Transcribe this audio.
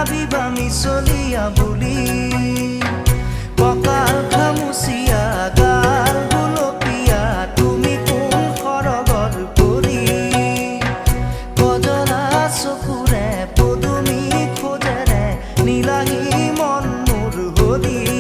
ভাবিবা মিছলিয়া বুলি কঁকাল খামুচিয়া গাল গুলপীয়া তুমি কোন সৰগৰ পৰি কজলা চকুৰে পদুমী খোজেৰে নীলাহী মন মোৰ হৰি